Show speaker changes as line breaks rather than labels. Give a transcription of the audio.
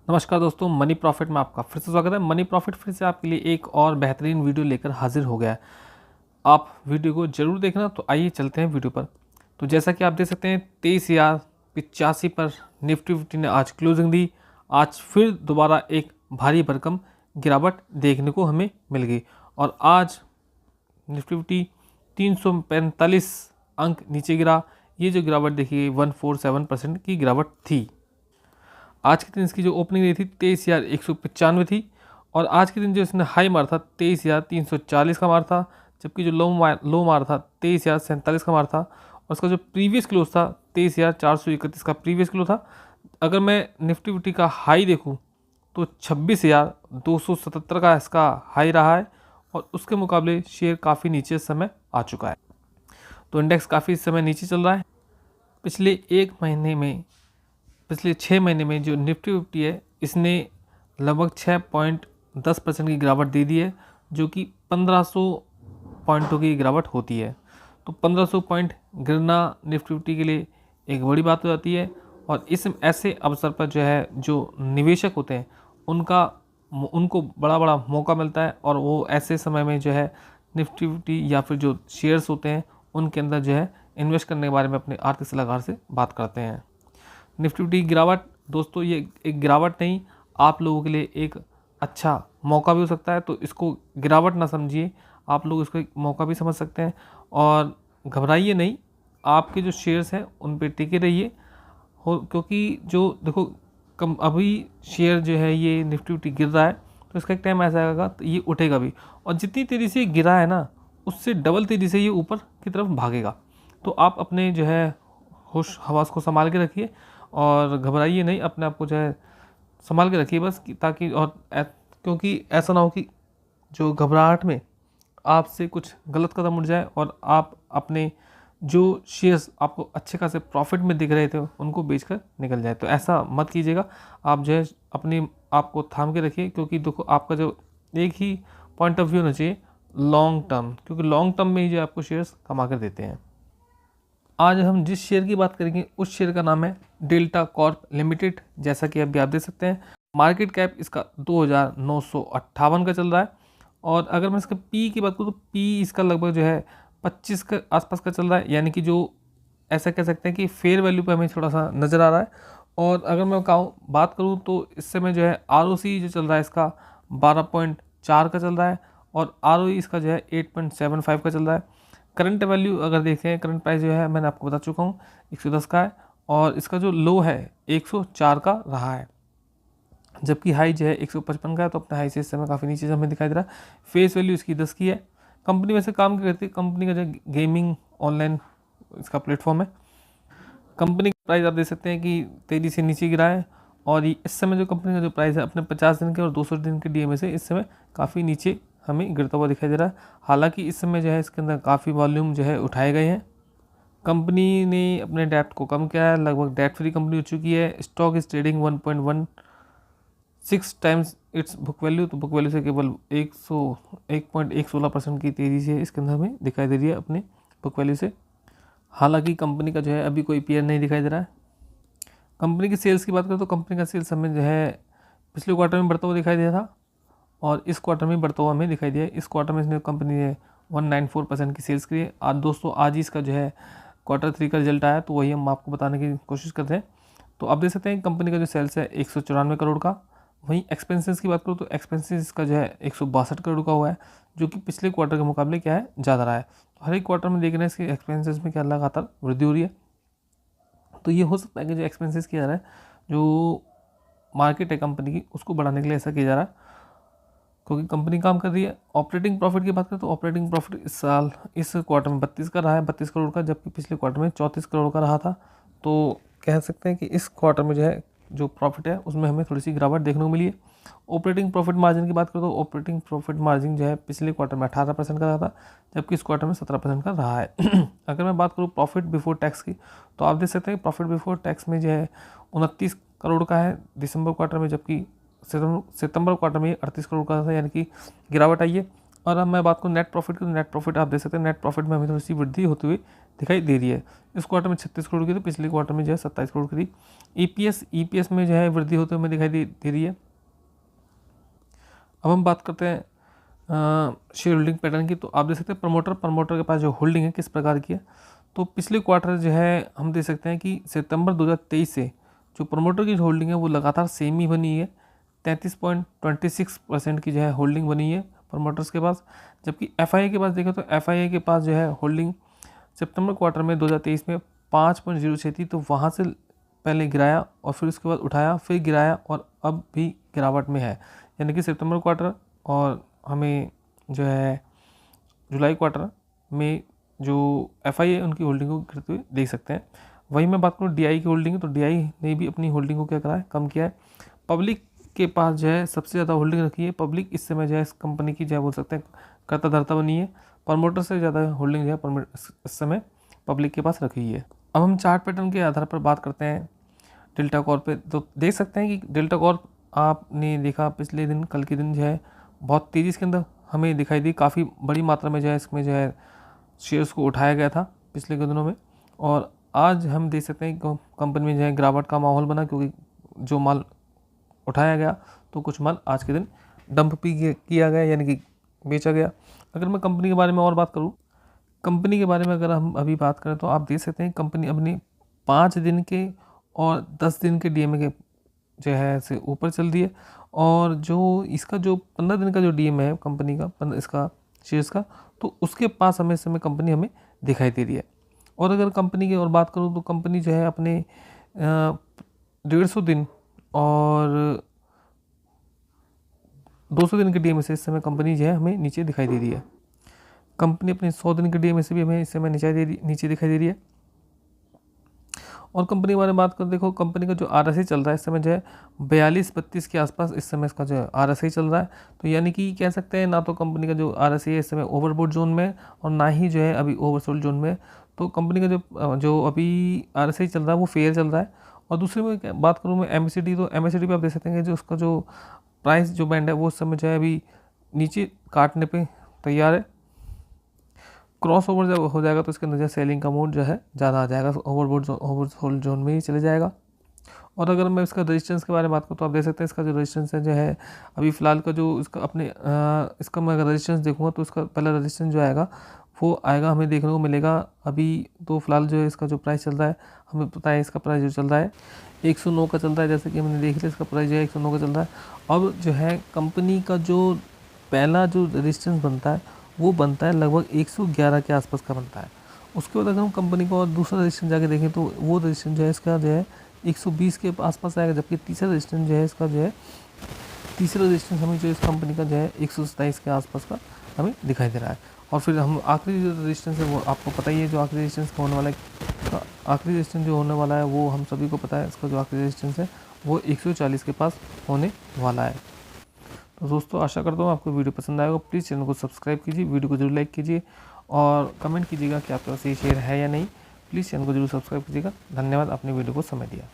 नमस्कार दोस्तों, money profit में आपका फिर से स्वागत है। मनी प्रॉफिट फिर से आपके लिए एक और बेहतरीन वीडियो लेकर हाजिर हो गया है। आप वीडियो को जरूर देखना। तो आइए चलते हैं वीडियो पर। तो जैसा कि आप देख सकते हैं 23,085 पर निफ्टी 50 ने आज क्लोजिंग दी। आज फिर दोबारा एक भारी भरकम गिरावट देखने को हमें मिल गई और आज निफ्टी 50 345 अंक नीचे गिरा। ये जो गिरावट देखी 147% की गिरावट थी। आज के दिन इसकी जो ओपनिंग रही थी 23,195 थी और आज के दिन जो इसने हाई मार था 23,340 का मार था, जबकि जो लो मार था 23,047 का मार था और उसका जो प्रीवियस क्लोज था 23,431 का प्रीवियस क्लोज था। अगर मैं निफ्टी 50 का हाई देखूं तो 26,277 का इसका हाई रहा है और उसके मुकाबले शेयर काफ़ी नीचे इस समय आ चुका है। तो इंडेक्स काफ़ी इस समय नीचे चल रहा है। पिछले 6 महीने में जो निफ्टी 50 है इसने लगभग 6.10% की गिरावट दे दी है, जो कि 1500 पॉइंटों की गिरावट होती है। तो 1500 पॉइंट गिरना निफ्टी 50 के लिए एक बड़ी बात हो जाती है और इस ऐसे अवसर पर जो निवेशक होते हैं उनको बड़ा बड़ा मौका मिलता है और वो ऐसे समय में निफ्टी 50 या फिर जो शेयर्स होते हैं उनके अंदर इन्वेस्ट करने के बारे में अपने आर्थिक सलाहकार से बात करते हैं। निफ्टी 50 गिरावट दोस्तों ये एक गिरावट नहीं, आप लोगों के लिए एक अच्छा मौका भी हो सकता है। तो इसको गिरावट ना समझिए, आप लोग इसको एक मौका भी समझ सकते हैं और घबराइए नहीं। आपके जो शेयर्स हैं उन पे टिके रहिए क्योंकि जो देखो अभी शेयर ये निफ्टी 50 गिर रहा है तो इसका एक टाइम ऐसा आएगा तो ये उठेगा भी और जितनी तेज़ी से गिरा है ना उससे डबल तेज़ी से ये ऊपर की तरफ भागेगा। तो आप अपने होश हवास को संभाल के रखिए और घबराइए नहीं, अपने आप को संभाल के रखिए बस ताकि क्योंकि ऐसा ना हो कि जो घबराहट में आपसे कुछ गलत कदम उठ जाए और आप अपने जो शेयर्स आपको अच्छे खासे प्रॉफिट में दिख रहे थे उनको बेचकर निकल जाए। तो ऐसा मत कीजिएगा। आप अपने आप को थाम के रखिए क्योंकि देखो आपका जो एक ही पॉइंट ऑफ व्यू होना चाहिए लॉन्ग टर्म, क्योंकि लॉन्ग टर्म में ही आपको शेयर्स कमा कर देते हैं। आज हम जिस शेयर की बात करेंगे उस शेयर का नाम है डेल्टा कॉर्प लिमिटेड। जैसा कि अभी आप देख सकते हैं मार्केट कैप इसका 2,958 का चल रहा है और अगर मैं इसका पी की बात करूँ तो पी इसका लगभग 25 के आसपास का चल रहा है, यानी कि जो ऐसा कह सकते हैं कि फेयर वैल्यू पे हमें थोड़ा सा नज़र आ रहा है। और अगर मैं बात करूँ तो इस समय ROC जो चल रहा है इसका 12.4 का चल रहा है और ROE इसका 8.75 का चल रहा है। करंट वैल्यू अगर देखें, करंट प्राइस मैंने आपको बता चुका हूँ 110 का है और इसका जो लो है 104 का रहा है, जबकि हाई 155 का है। तो अपने हाई से इस समय काफ़ी नीचे हमें दिखाई दे रहा है। फेस वैल्यू इसकी 10 की है। कंपनी वैसे काम करती है, कंपनी का गेमिंग ऑनलाइन इसका प्लेटफॉर्म है। कंपनी का प्राइस आप देख सकते हैं कि तेज़ी से नीचे गिरा है और इस समय जो कंपनी का जो प्राइस है अपने 50 दिन के और 200 दिन के DMA से इस समय काफ़ी नीचे हमें गिरता हुआ दिखाई दे रहा है। हालांकि इस समय इसके अंदर काफ़ी वॉल्यूम उठाए गए हैं। कंपनी ने अपने डेप्ट को कम किया है, लगभग डेट फ्री कंपनी हो चुकी है। Stock is trading 1.16 times it's book value. तो बुक वैल्यू से केवल 1.16% की तेज़ी से इसके अंदर हमें दिखाई दे रही है अपने बुक वैल्यू से। हालांकि कंपनी का अभी कोई पीयर नहीं दिखाई दे रहा है। कंपनी की सेल्स की बात करें तो कंपनी का सेल्स हमें पिछले क्वार्टर में बढ़ता हुआ दिखाई दिया था और इस क्वार्टर में बढ़ता हुआ हमें दिखाई दिया। इस क्वार्टर में इसने कंपनी ने 194% की सेल्स करी है। आज दोस्तों आज ही इसका Q3 का रिजल्ट आया तो वही हम आपको बताने की कोशिश करते हैं। तो आप देख सकते हैं कंपनी का जो सेल्स है 194 करोड़ का। वहीं एक्सपेंसेस की बात करूँ तो एक्सपेंसेस इसका 162 करोड़ का हुआ है, जो कि पिछले क्वार्टर के मुकाबले ज़्यादा रहा है। तो हर एक क्वार्टर में देख रहे हैं इसके एक्सपेंसेस में लगातार वृद्धि हो रही है। तो ये हो सकता है कि जो एक्सपेंसेस किया जा रहा है, जो मार्केट है कंपनी की उसको बढ़ाने के लिए ऐसा किया जा रहा है क्योंकि कंपनी काम कर रही है। ऑपरेटिंग प्रॉफिट की बात करें तो ऑपरेटिंग प्रॉफिट इस क्वार्टर में 32 का रहा है, 32 करोड़ का, जबकि पिछले क्वार्टर में 34 करोड़ का रहा था। तो कह सकते हैं कि इस क्वार्टर में जो प्रॉफिट है उसमें हमें थोड़ी सी गिरावट देखने को मिली है। ऑपरेटिंग प्रॉफिट मार्जिन की बात करें तो ऑपरेटिंग प्रॉफिट मार्जिन पिछले क्वार्टर में 18% का रहा था, जबकि इस क्वार्टर में 17% का रहा है। अगर मैं बात करूँ प्रॉफिट बिफोर टैक्स की तो आप देख सकते हैं प्रॉफिट बिफोर टैक्स में 29 करोड़ का है दिसंबर क्वार्टर में, जबकि सितंबर क्वार्टर में 38 करोड़ का था, यानी कि गिरावट आई है। और अब मैं बात करूँ नेट प्रॉफिट की तो नेट प्रॉफिट आप देख सकते हैं नेट प्रॉफिट में हमें थोड़ी सी वृद्धि होती हुई दिखाई दे रही है। इस क्वार्टर में 36 करोड़ की थी, पिछले क्वार्टर में जो है 27 करोड़ की थी। ईपीएस में जो है वृद्धि होते हुए दिखाई दे रही है। अब हम बात करते हैं शेयर होल्डिंग पैटर्न की। तो आप देख सकते हैं प्रमोटर के पास जो होल्डिंग है किस प्रकार की है। तो पिछले क्वार्टर जो है हम देख सकते हैं कि सितंबर 2023 से जो प्रमोटर की होल्डिंग है वो लगातार सेम ही बनी है। 33.26% की जो है होल्डिंग बनी है प्रमोटर्स के पास। जबकि एफआईआई के पास देखें तो एफआईआई के पास जो है होल्डिंग सितंबर क्वार्टर में 2023 में 5.06 थी, तो वहाँ से पहले गिराया और फिर उसके बाद उठाया, फिर गिराया और अब भी गिरावट में है। यानी कि सितंबर क्वार्टर और हमें जो है जुलाई क्वार्टर में जो एफआईआई है उनकी होल्डिंग को गिरते हुए देख सकते हैं। वहीं मैं बात करूँ डीआई की होल्डिंग, तो डीआई ने भी अपनी होल्डिंग को क्या करा है, कम किया है। पब्लिक के पास जो है सबसे ज़्यादा होल्डिंग रखी है। पब्लिक इस समय जो है इस कंपनी की जो है बोल सकते हैं कर्ता धर्ता बनी है। प्रमोटर से ज़्यादा होल्डिंग जो है इस समय पब्लिक के पास रखी है। अब हम चार्ट पैटर्न के आधार पर बात करते हैं डेल्टा कॉर्प पे। तो देख सकते हैं कि डेल्टा कॉर्प आपने देखा पिछले दिन, कल के दिन जो है बहुत तेज़ी इसके अंदर हमें दिखाई दी। काफ़ी बड़ी मात्रा में जो है इसमें जो है शेयर्स को उठाया गया था पिछले कुछ दिनों में, और आज हम देख सकते हैं कि कंपनी में जो है गिरावट का माहौल बना, क्योंकि जो माल उठाया गया तो कुछ माल आज के दिन डंप भी किया गया, यानी कि बेचा गया। अगर मैं कंपनी के बारे में और बात करूं, कंपनी के बारे में अगर हम अभी बात करें तो आप देख सकते हैं कंपनी अपनी 5 दिन के और 10 दिन के डीएमए के जो है से ऊपर चल रही है, और जो इसका जो 15 दिन का जो डीएमए है कंपनी का, इसका शेयर्स का, तो उसके पास हमें इस समय कंपनी हमें दिखाई दे रही है। और अगर कंपनी की और बात करूँ तो कंपनी जो है अपने 150 दिन और 200 दिन के डीएमए से इस समय कंपनी जो है हमें नीचे दिखाई दे रही है। कंपनी अपने 100 दिन के डीएमए से भी हमें इस समय नीचे दिखाई दे रही है। और कंपनी के बारे में बात कर, देखो कंपनी का जो आरएसआई चल रहा है इस समय जो है 42-32 के आसपास इस समय इसका जो है आरएसआई चल रहा है। तो यानी कि कह सकते हैं ना तो कंपनी का जो आरएसआई है इस समय ओवरबोट जोन में और ना ही जो है अभी ओवरसोल्ड जोन में। तो कंपनी का जो अभी आरएसआई चल रहा है वो फेयर चल रहा है। और दूसरी में बात करूँ मैं एमएससीडी, तो एमएससीडी पे आप देख सकते हैं जो उसका जो प्राइस जो बैंड है वो उस समय जो है अभी नीचे काटने पे तैयार है। क्रॉस ओवर जब हो जाएगा तो इसके अंदर जो सेलिंग का मोड जो है ज़्यादा आ जाएगा, ओवरसोल्ड जोन में ही चले जाएगा। और अगर मैं इसका रेजिस्टेंस के बारे में बात करूँ तो आप देख सकते हैं इसका जो रेजिस्टेंस है जो है अभी फ़िलहाल का जो इसका इसका मैं अगर रेजिस्टेंस देखूँगा तो इसका पहला रेजिस्टेंस जो आएगा वो आएगा, हमें देखने को मिलेगा अभी तो फ़िलहाल जो है इसका जो प्राइस चल रहा है, हमें पता है इसका प्राइस जो चल रहा है 109 का चल रहा है, जैसे कि हमने देख लिया इसका प्राइस जो है 109 का चल रहा है। अब जो है कंपनी का जो पहला जो रेजिस्टेंस बनता है वो बनता है लगभग 111 के आसपास का बनता है। उसके बाद अगर हम कंपनी को और दूसरा रेजिस्टेंस जाके देखें तो वो रेजिस्टेंस जो है इसका जो है 120 के आसपास आएगा, जबकि तीसरा रेजिस्टेंस जो है इसका जो है तीसरा रेजिस्टेंस हमें जो इस कंपनी का जो है 127 के आसपास का हमें दिखाई दे रहा है। और फिर हम आखिरी जो रेजिस्टेंस है वो आपको पता ही है, जो आखिरी रेजिस्टेंस होने वाला है, आखिरी रेजिस्टेंस जो होने वाला है वो हम सभी को पता है, इसका जो आखिरी रेजिस्टेंस है वो 140 के पास होने वाला है। तो दोस्तों आशा करता हूँ आपको वीडियो पसंद आएगा। प्लीज़ चैनल को सब्सक्राइब कीजिए, वीडियो को जरूर लाइक कीजिए और कमेंट कीजिएगा कि आपके पास ये शेयर है या नहीं। प्लीज़ चैनल को जरूर सब्सक्राइब कीजिएगा। धन्यवाद, आपने वीडियो को समय दिया।